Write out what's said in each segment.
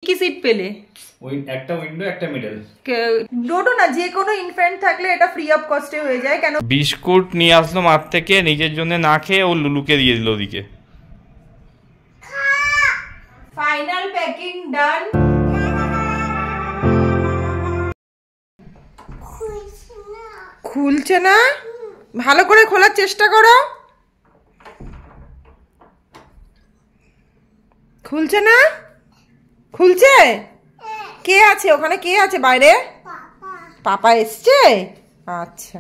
কি সিট পেলে? ওই একটা উইন্ডো একটা মিডল। ডোডো না, যে কোনো ইনফ্যান্ট থাকলে এটা ফ্রি অফ কস্টে হয়ে যায়। কেন বিস্কুট নিয়ে আসলো মাঠ থেকে, নিজের জন্য না খেয়ে ও লুলুকে দিয়ে দিল ওদিকে। ফাইনাল প্যাকিং ডান। খুলছে না, ভালো করে খোলার চেষ্টা করো। খুলছে না? খুলছে? কে আছে ওখানে? কে আছে বাইরে? পাপা এসছে? আচ্ছা।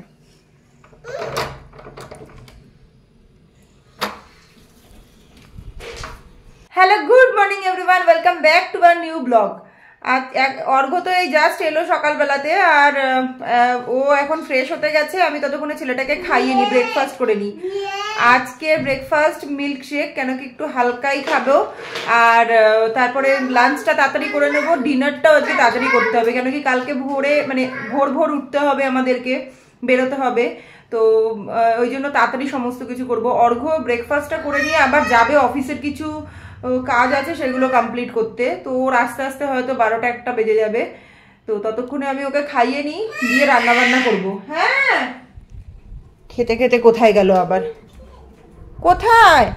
Hello, good morning everyone, welcome back to our new blog. Arghya তো এই জাস্ট এলো সকালবেলাতে, আর ও এখন ফ্রেশ হতে গেছে। আমি ততক্ষণে ছেলেটাকে খাইয়ে নি, ব্রেকফাস্ট করে নি। আজকে ব্রেকফাস্ট মিল্ক শেক, কেন কি একটু হালকাই খাবো। আর তারপরে লাঞ্চটা তাড়াতাড়ি করে নেবো, ডিনারটাও আজকে তাড়াতাড়ি করতে হবে, কেন কি কালকে ভোরে মানে ভোর উঠতে হবে, আমাদেরকে বেরোতে হবে। তো ওই জন্য তাড়াতাড়ি সমস্ত কিছু করবো। অর্ঘ্য ব্রেকফাস্টটা করে নিয়ে আবার যাবে, অফিসের কিছু কাজ আছে সেগুলো কমপ্লিট করতে। তো ওর আস্তে আস্তে হয়তো 12টা-1টা বেজে যাবে। তো ততক্ষণে আমি ওকে খাইয়ে নিই, দিয়ে রান্না বান্না করবো। হ্যাঁ, খেতে খেতে কোথায় গেল আবার? কোথায়?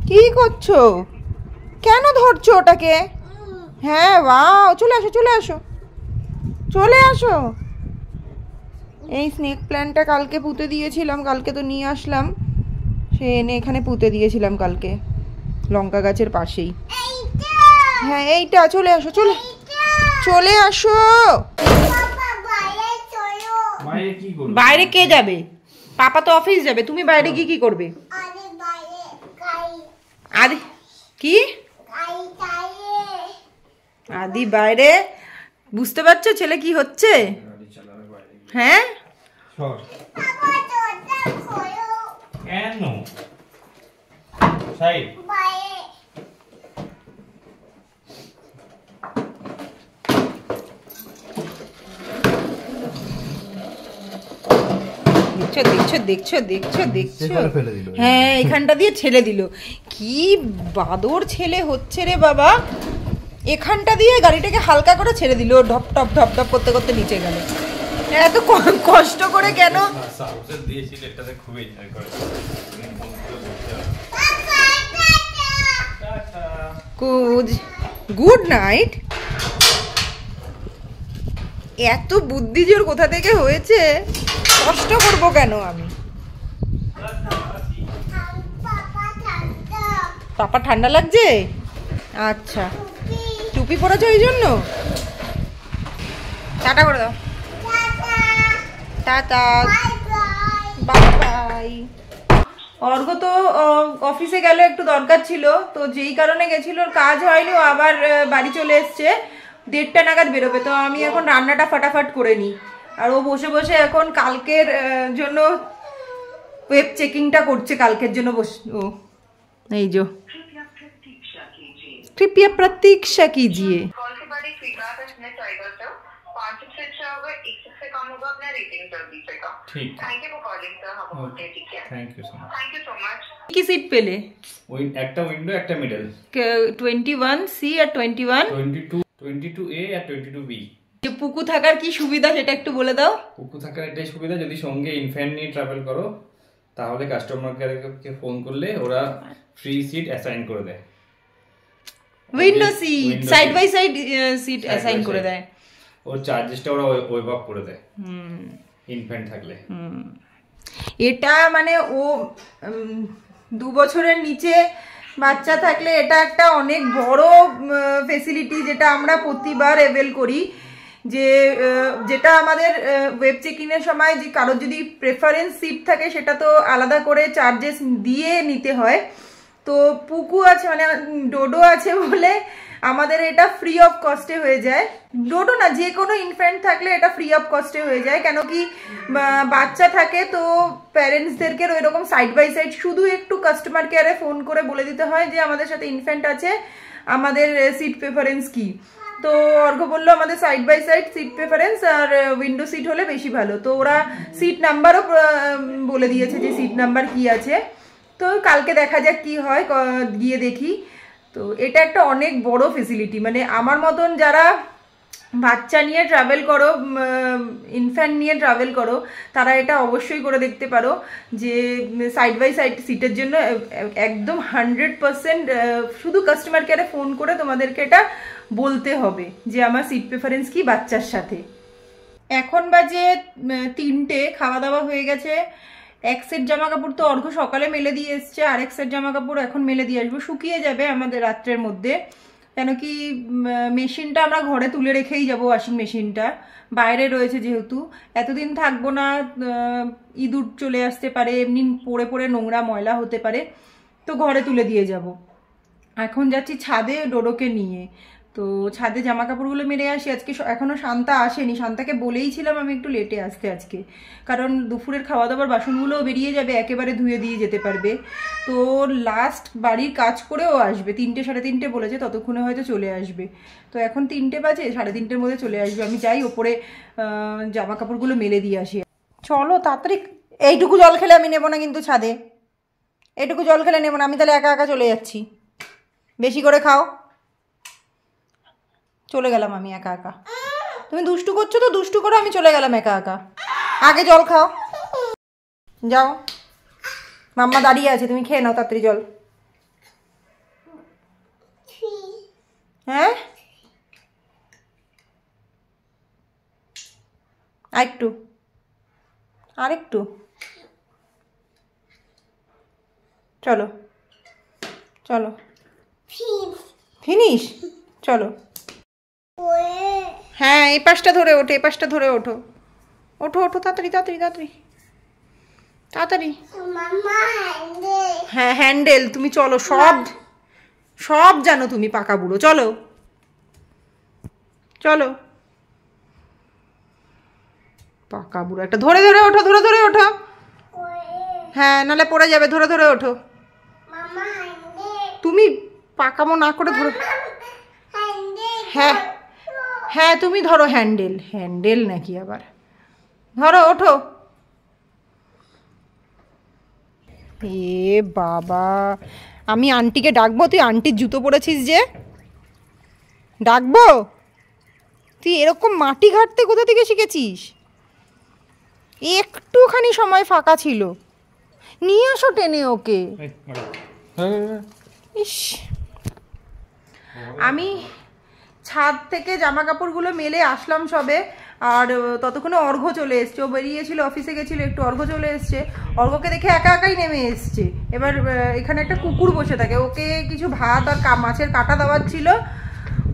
কি করছো? কেন ধরছো ওটাকে? হ্যাঁ, বাহ, চলে আসো চলে আসো চলে আসো। এই স্নেক প্ল্যান্টটা কালকে পুঁতে দিয়েছিলাম, কালকে তো নিয়ে আসলাম, সে এনে এখানে পুঁতে দিয়েছিলাম কালকে লঙ্কা গাছের পাশেই। হ্যাঁ, এইটা চলে আসো, চলে আসো। বাইরে কে যাবে? পাপা তো অফিস যাবে, তুমি বাইরে গিয়ে কি করবে? আদি কি? আদি বাইরে? বুঝতে পারছো ছেলে কি হচ্ছে? হ্যাঁ, দেখছো? হ্যাঁ, এখানটা দিয়ে ছেড়ে দিল। কি বাদর ছেলে হচ্ছে রে বাবা! এখানটা দিয়ে গাড়িটাকে হালকা করে ছেড়ে দিল, ঢপ টপ ঢপ টপ করতে করতে নিচে গেল। এত কষ্ট করে কেন? Good night. এত বুদ্ধি জোর কোথা থেকে হয়েছে? কষ্ট করবো কেন আমি? পাপা ঠান্ডা লাগছে? আচ্ছা, টুপি পরেছো ওই জন্য? টাটা করে দাও। Tata, bye bye. অর্ঘ্য তো অফিসে গেল, একটু দরকার ছিল, তো যেই কারণে গেছিল ওর কাজ হয়নি, ও আবার বাড়ি চলে এসছে। 1:30 নাগাদ বেরোবে। তো আমি এখন রান্নাটা ফাটাফাট করে নিই, আর ও বসে বসে এখন কালকের জন্য ওয়েব চেকিংটা করছে। কালকের জন্য ও এই যে कृपया प्रतीक्षा कीजिए। কি সিট পেলে? ওই একটা উইন্ডো একটা মিডল। 21C আর 22A আর 22B। পুকু থাকার কি সুবিধা সেটা একটু বলে দাও। পুকু থাকার এটাই সুবিধা, যদি সঙ্গে ইনফ্যান্ট নিয়ে ট্রাভেল করো তাহলে কাস্টমার কেয়ারকে ফোন করলে ওরা ফ্রি সিট অ্যাসাইন করে দেয়। Window seat, side by side seat assign করে দেয়। ওর চার্জেসটা ওরা ওয়েভ আপ করে দেয় ইনফ্যান্ট থাকলে। এটা মানে ও 2 বছরের নিচে বাচ্চা থাকলে এটা একটা অনেক বড় ফেসিলিটি, যেটা আমরা প্রতিবার অ্যাভেল করি। যেটা আমাদের ওয়েব চেকিংয়ের সময় যে কারোর যদি প্রেফারেন্স সিট থাকে সেটা তো আলাদা করে চার্জেস দিয়ে নিতে হয়। তো পুকু আছে মানে ডোডো আছে বলে আমাদের এটা ফ্রি অফ কস্টে হয়ে যায়। ডোডো না, যে কোনো ইনফ্যান্ট থাকলে এটা ফ্রি অফ কস্টে হয়ে যায়, কেন কি বাচ্চা থাকে তো প্যারেন্টসদেরকে ওই রকম সাইড বাই সাইড শুধু একটু কাস্টমার কেয়ারে ফোন করে বলে দিতে হয় যে আমাদের সাথে ইনফ্যান্ট আছে, আমাদের সিট প্রেফারেন্স কি। তো অর্ঘ্য বললো আমাদের side by side seat preference আর উইন্ডো সিট হলে বেশি ভালো। তো ওরা সিট নাম্বারও বলে দিয়েছে যে সিট নাম্বার কি আছে। তো কালকে দেখা যাক কি হয়, গিয়ে দেখি। তো এটা একটা অনেক বড় ফেসিলিটি, মানে আমার মতন যারা বাচ্চা নিয়ে ট্রাভেল করো, ইনফ্যান্ট নিয়ে ট্রাভেল করো, তারা এটা অবশ্যই করে দেখতে পারো যে সাইড বাই সাইড সিটের জন্য একদম 100% শুধু কাস্টমার কেয়ারে ফোন করে তোমাদেরকে এটা বলতে হবে যে আমার সিট প্রেফারেন্স কি বাচ্চার সাথে। এখন বাজে 3টে, খাওয়া দাওয়া হয়ে গেছে। এক সেট জামা কাপড় তো অর্ঘ্য সকালে মেলে দিয়ে এসছে, আর এক সেট জামা কাপড় এখন মেলে দিয়ে আসবো, শুকিয়ে যাবে আমাদের রাত্রের মধ্যে। কেন কি মেশিনটা আমরা ঘরে তুলে রেখেই যাব, ওয়াশিং মেশিনটা বাইরে রয়েছে যেহেতু, এতদিন থাকবো না, ইঁদুর চলে আসতে পারে, এমনি পড়ে পড়ে নোংরা ময়লা হতে পারে, তো ঘরে তুলে দিয়ে যাব। এখন যাচ্ছি ছাদে ডোডোকে নিয়ে, তো ছাদে জামা কাপড়গুলো মেরে আসি। আজকে এখনো শান্তা আসেনি, শান্তাকে বলেইছিলাম আমি একটু লেটে আসতে আজকে, কারণ দুপুরের খাওয়া দাওয়ার বাসনগুলোও বেরিয়ে যাবে, একেবারে ধুয়ে দিয়ে যেতে পারবে। তো লাস্ট বাড়ির কাজ করেও আসবে, 3টে 3:30 বলেছে, ততক্ষণে হয়তো চলে আসবে। তো এখন 3টে বাজে, 3:30-র মধ্যে চলে আসবে। আমি যাই ওপরে জামা কাপড়গুলো মেলে দিয়ে আসি। চলো তাড়াতাড়ি। এইটুকু জল খেলে আমি নেবো না কিন্তু ছাদে, এইটুকু জল খেলে নেবো না আমি, তাহলে একা একা চলে যাচ্ছি। বেশি করে খাও। চলে গেলাম আমি একা একা, তুমি দুষ্টু করছো তো দুষ্টু করো, আমি চলে গেলাম একা একা। আগে জল খাও, যাও। মাম্মা দাঁড়িয়ে আছে, তুমি খেয়ে নাও তাড়াতাড়ি জল। হ্যাঁ আরেকটু, আরেকটু, চলো চলো, ফিনিশ, চলো। হ্যাঁ এই পাশটা ধরে ওঠো, এই পাশটা ধরে ওঠো, ওঠো ওঠো তাড়াতাড়ি তাড়াতাড়ি তাড়াতাড়ি তাড়াতাড়ি। হ্যাঁ হ্যান্ডেল, তুমি চলো, সব সব জানো তুমি, পাকা বুড়ো, চলো চলো। পাকা বুড়ো একটা, ধরে ধরে ওঠো, ধরে ধরে ওঠো। হ্যাঁ নাহলে পড়ে যাবে, ধরে ধরে ওঠো। তুমি পাকামো না করে ধরো। হ্যাঁ হ্যাঁ তুমি ধরো হ্যান্ডেল, হ্যান্ডেল নাকি আবার, ধরো ওঠো। এ বাবা, আমি আন্টিকে ডাকবো? তুই আন্টির জুতো পরেছিস যে, ডাকবো? তুই এরকম মাটি ঘাটতে কোথা থেকে শিখেছিস? একটুখানি সময় ফাঁকা ছিল, নিয়ে আসো টেনে ওকে। ইস, আমি ছাদ থেকে জামা কাপড়গুলো মেলে আসলাম সবে, আর ততক্ষণে অর্ঘ্য চলে এসছে। ও বেরিয়েছিল, অফিসে গেছিলো একটু, অর্ঘ্য চলে এসছে। অর্ঘ্যকে দেখে একা একাই নেমে এসছে। এবার এখানে একটা কুকুর বসে থাকে, ওকে কিছু ভাত আর মাছের কাঁটা দেওয়ার ছিল,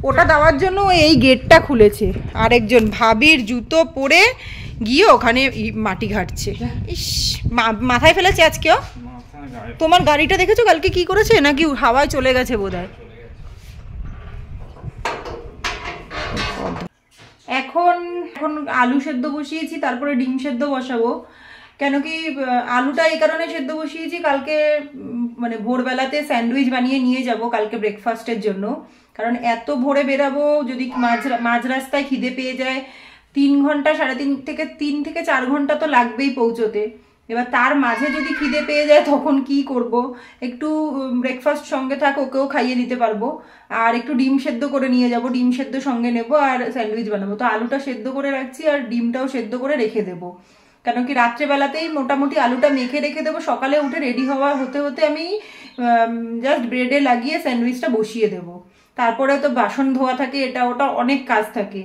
ওটা দেওয়ার জন্য এই গেটটা খুলেছে। আরেকজন ভাবির জুতো পরে গিয়ে ওখানে মাটি ঘাটছে। ইস, মাথায় ফেলেছে আজকেও। তোমার গাড়িটা দেখেছো কালকে কি করেছে? নাকি হাওয়ায় চলে গেছে বোধহয়। এখন এখন আলু সেদ্ধ বসিয়েছি, তারপরে ডিম সেদ্ধ বসাবো। কেন কি আলুটা এই কারণে সেদ্ধ বসিয়েছি, কালকে মানে ভোরবেলাতে স্যান্ডউইচ বানিয়ে নিয়ে যাব কালকে ব্রেকফাস্টের জন্য। কারণ এত ভোরে বেরাবো, যদি মাঝ রাস্তায় খিদে পেয়ে যায়, 3 ঘন্টা 3.5 থেকে 4 ঘন্টা তো লাগবেই পৌঁছোতে। এবার তার মাঝে যদি খিদে পেয়ে যায় তখন কি করব? একটু ব্রেকফাস্ট সঙ্গে থাক, ওকেও খাইয়ে দিতে পারবো। আর একটু ডিম সেদ্ধ করে নিয়ে যাব, ডিম সেদ্ধ সঙ্গে নেব, আর স্যান্ডউইচ বানাবো। তো আলুটা সেদ্ধ করে রাখছি, আর ডিমটাও সেদ্ধ করে রেখে দেবো। কেন কি রাত্রেবেলাতেই মোটামুটি আলুটা মেখে রেখে দেবো, সকালে উঠে রেডি হওয়া হতে হতে আমি জাস্ট ব্রেডে লাগিয়ে স্যান্ডউইচটা বসিয়ে দেবো। তারপরে তো বাসন ধোয়া থাকে, এটা ওটা অনেক কাজ থাকে।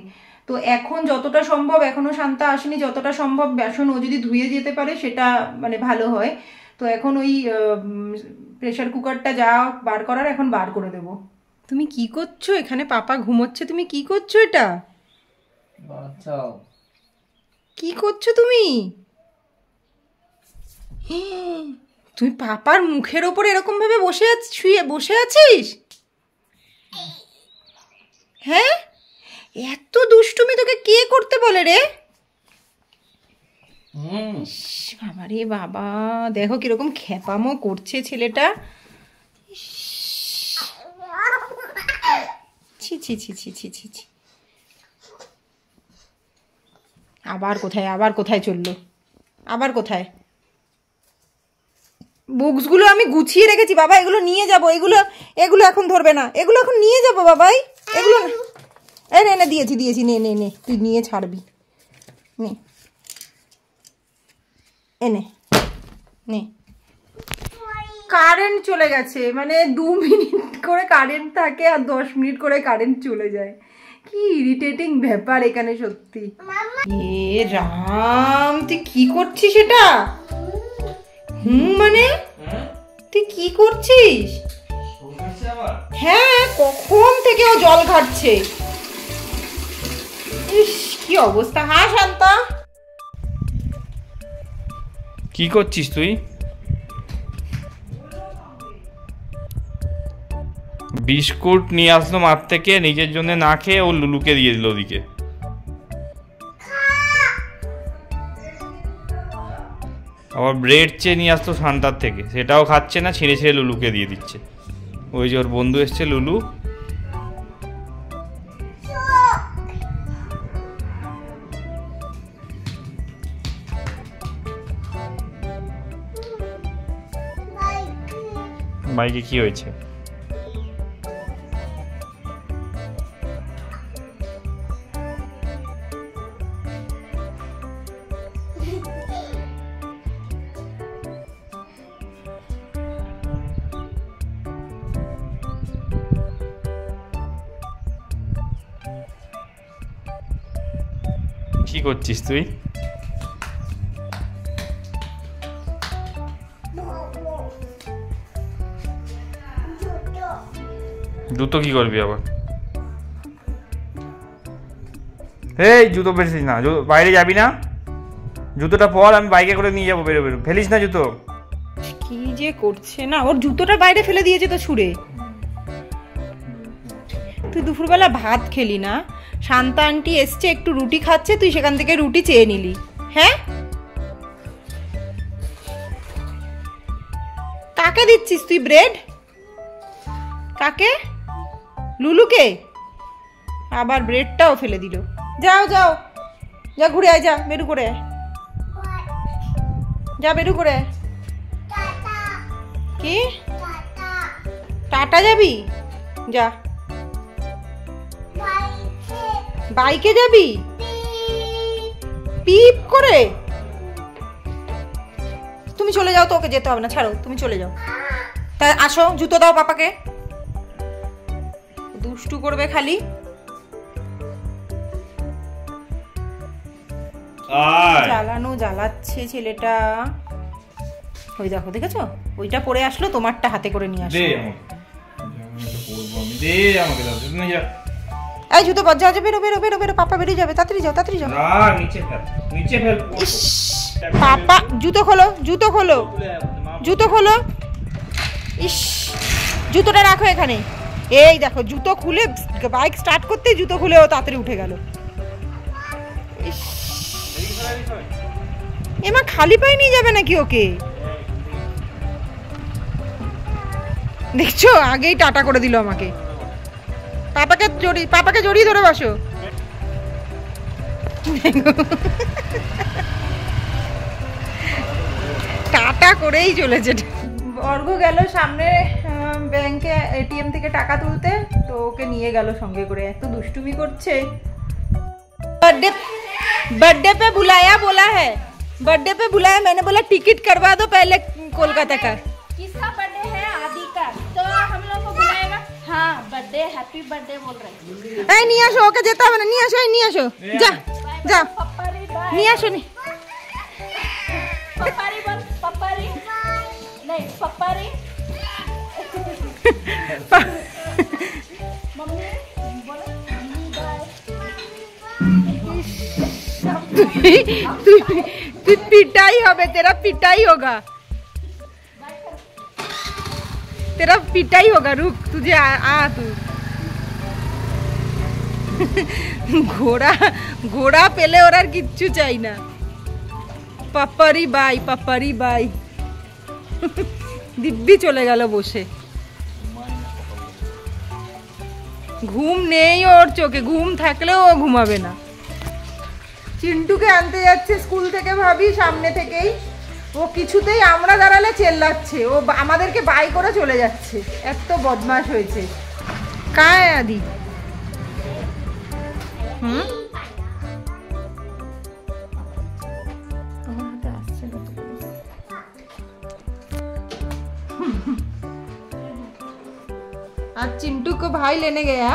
তো এখন যতটা সম্ভব, এখনো শান্তা আসেনি, যতটা সম্ভব বাসন ও যদি ধুয়ে যেতে পারে সেটা মানে ভালো হয়। তো এখন ওই প্রেশার কুকারটা যা বার করার এখন বার করে দেব। তুমি কি করছো এখানে? পাপা ঘুমোচ্ছে, তুমি কি করছো? এটা কি করছো তুমি? তুমি পাপার মুখের ওপর এরকম ভাবে শুয়ে বসে আছিস? হ্যাঁ, এত দুষ্টুমি তোকে কে করতে বলে রে? বাবা রে বাবা, দেখো কিরকম খেপামো করছে ছেলেটা। ছি ছি ছি ছি ছি ছি ছি। আবার কোথায় চললো? আবার কোথায়? বুকসগুলো আমি গুছিয়ে রেখেছি বাবা, এগুলো নিয়ে যাব। এগুলো এগুলো এখন ধরবে না, এগুলো এখন নিয়ে যাব বাবাই। এগুলো এই নে দিয়েছি দিয়েছি, নে নে নে তুই নিয়ে ছাড়বি, নে এনে নে। কারেন্ট চলে গেছে, মানে 2 মিনিট করে কারেন্ট থাকে আর 10 মিনিট করে কারেন্ট চলে যায়। কি ইরিটেটিং ব্যাপার এখানে সত্যি। এ রাম, তুই কি করছিস এটা? মানে তুই কি করছিস? হ্যাঁ, কখন থেকে ও জল ঘাটছে। ইস কি অবস্থা। হ্যাঁ শান্তা, কি করছিস তুই? বিস্কুট নিয়ে আসলো মাঠ থেকে, নিজের জন্য না খেয়ে ও লুলুকে দিয়ে দিল ওদিকে। আবার ব্রেড চেয়ে নিয়ে আসতো শান্তার থেকে, সেটাও খাচ্ছে না, ছিঁড়ে ছিঁড়ে লুলুকে দিয়ে দিচ্ছে। ওই যে ওর বন্ধু এসছে লুলু, বাইকে কি হয়েছে? কি করছিস তুই? জুতো কি করবি আবার? এই জুতো ফেলিস না, বাইরে যাবি না, জুতোটা পর, আমি বাইকে করে নিয়ে যাবো, বেরো বেরো, ফেলিস না জুতো। কি যে করছে না, ওর জুতোটা বাইরে ফেলে দিয়েছে তো ছুঁড়ে। তুই দুপুরবেলা ভাত খেলি না, শান্তা আন্টি এসছে একটু রুটি খাচ্ছে, তুই সেখান থেকে রুটি চেয়ে নিলি। হ্যাঁ, কাকে দিচ্ছিস তুই ব্রেড? কাকে? লুলুকে? আবার ব্রেডটাও ফেলে দিল। যাও যাও যা, ঘুরে আয়, যা বেরু করে আয়, যা বেরু করে আয়। কি টাটা যাবি? যা। বাইকে যাবি? পিপ করে? তুমি চলে যাও, তো ওকে যেতে হবে না, ছাড়ো, তুমি চলে যাও। তাই আসো, জুতো দাও পাপাকে। দুষ্টু করবে খালি। জ্বালানো জ্বালাচ্ছে ছেলেটা। ওই দেখো, দেখেছো, ওইটা পরে আসলো, তোমারটা হাতে করে নিয়ে আসলো। এই জুতো বাজা, বেরো বেরো বেরো বেরো, পাপা বেরিয়ে যাবে, তাড়াতাড়ি যাও তাড়াতাড়ি যাও। নিচে ফেল। পাপা জুতো খোলো, জুতো খোলো, জুতো খোলো। ইস, জুতোটা রাখো এখানে। এই দেখো, জুতো খুলে বাইক স্টার্ট করতেই জুতো খুলে ও তাড়াতাড়ি উঠে গেল। এমা খালি পায়ে নিয়ে যাবে নাকি ওকে? দেখছো, আগেই টাটা করে দিল আমাকে। পাপাকে জড়িয়ে ধরে বসো। টাটা করেই চলেছে। অর্ঘ গেল সামনে ব্যাংকে এটিএম থেকে টাকা তুলতে, তো ওকে নিয়ে গেল সঙ্গে করে। এত দুষ্টুমি করছে। बर्थडे पे बुलाया, बोला है बर्थडे पे बुलाया, मैंने बोला टिकट करवा दो पहले कोलकाता का। किसका बर्थडे है? आदि का, तो हम लोग को बुलाएगा। हाँ, बर्थडे, हैप्पी बर्थडे बोल रहे हैं। এই নিয়ে আসো, ওকে যেতে হবে না, নিয়ে আসো, নিয়ে আসো, যা যা নিয়ে আসো। पप्पारी बोल, पप्पारी नहीं, पप्पारी। मम्मी बोलो, मम्मी बाय। তুই পিটাই হবে, तेरा पिटाई होगा, तेरा पिटाई होगा। रुक, तुझे आ तू। ঘোড়া ঘোড়া পেলে ওর আর কিচ্ছু চাই না। পাপারি বাই, পাপারি বাই। দিব্যি চলে গেল বসে। ঘুম নেই ওর চোখে, ঘুম থাকলেও ও ঘুমাবে না। চিন্টুকে আনতে যাচ্ছে স্কুল থেকে ভাবি, সামনে থেকেই ও কিছুতেই আমরা দাঁড়ালে চেল্লাচ্ছে, ও আমাদেরকে বাই করে চলে যাচ্ছে, এত বদমাশ হয়েছে। কায় আদি আর চিন্টু কো ভাই লেনে গেয়া।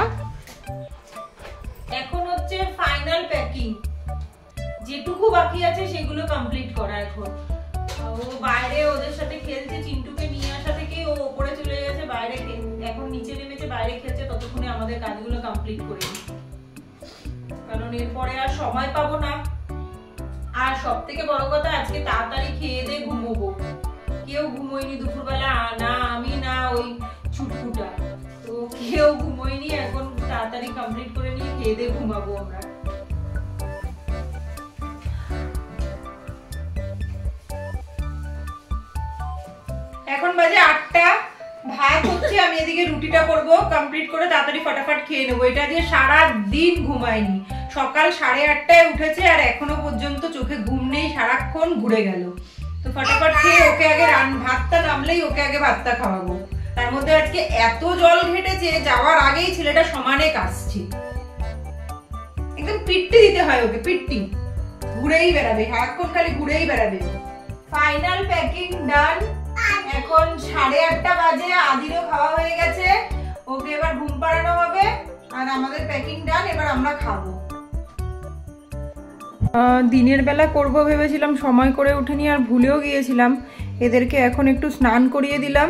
এখন হচ্ছে ফাইনাল প্যাকিং, যেটুকু বাকি আছে সেগুলো কমপ্লিট করা। এখন ও বাইরে ওদের সাথে খেলছে, চিন্টুকে নিয়ে আসা থেকে ও উপরে চলে গেছে বাইরে, এখন নিচে নেমেছে বাইরে খেলছে, ততক্ষণে আমাদের কাজগুলো কমপ্লিট করে নিই, কারণ এরপরে আর সময় পাবো না। আর সব থেকে বড় কথা, আজকে তাড়াতাড়ি খেয়ে দিয়ে ঘুমোবো। কেউ ঘুমোয়নি দুপুরবেলা, না আমি না ওই ছুটফুটা, তো কেউ ঘুমোয়নি। এখন তাড়াতাড়ি কমপ্লিট করে নিয়ে খেয়ে দিয়ে ঘুমাবো আমরা। এখন বাজে 8টা, ভাত হচ্ছে, আমি এদিকে রুটিটা করব, কমপ্লিট করে তাড়াতাড়ি ফটাফট খেয়ে নেবো। এটা দিয়ে সারা দিন ঘুমায়নি, সকাল 8:30টায় উঠেছে আর এখনো পর্যন্ত চোখে ঘুম নেই, সারাক্ষণ ঘুরে গেল। তো ফটাফট খেয়ে ওকে আগে ভাতটা নামলেই ওকে আগে ভাতটা খাওয়াবো। তার মধ্যে আজকে এত জল ঘেটেছে, যাওয়ার আগেই ছেলেটা সমানে কাশছে, একদম পিট্টি দিতে হয় ওকে, পিট্টি, ঘুরেই বেড়াবে সারাক্ষণ, খালি ঘুরেই বেড়াবে। ফাইনাল প্যাকিং ডান। এখন 8:30 বাজে, আদিরও খাওয়া হয়ে গেছে, ওকে এবার ঘুম পাড়ানো হবে আর আমাদের প্যাকিং ডান। এবার আমরা খাবো। দিনের বেলা করব ভেবেছিলাম, সময় করে উঠেনি আর ভুলেও গিয়েছিলাম। এদেরকে এখন একটু স্নান করিয়ে দিলাম,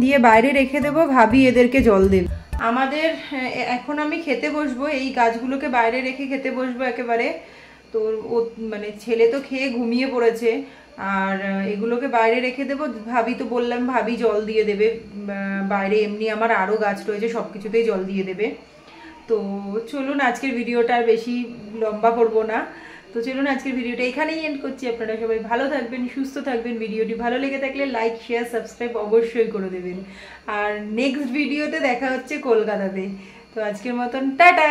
দিয়ে বাইরে রেখে দেবো, ভাবি এদেরকে জল দেবে। আমাদের এখন আমি খেতে বসবো, এই গাছগুলোকে বাইরে রেখে খেতে বসবো একেবারে। তো ও মানে ছেলে তো খেয়ে ঘুমিয়ে পড়েছে, আর এগুলোকে বাইরে রেখে দেবো। ভাবি তো বললাম, ভাবি জল দিয়ে দেবে বাইরে, এমনি আমার আরও গাছ রয়েছে, সব কিছুতেই জল দিয়ে দেবে। তো চলুন, আজকের ভিডিওটা আর বেশি লম্বা করবো না। তো চলুন, আজকের ভিডিওটা এখানেই এন্ড করছি। আপনারা সবাই ভালো থাকবেন, সুস্থ থাকবেন। ভিডিওটি ভালো লেগে থাকলে লাইক, শেয়ার, সাবস্ক্রাইব অবশ্যই করে দেবেন। আর নেক্সট ভিডিওতে দেখা হচ্ছে কলকাতাতে। তো আজকের মতন টাটা।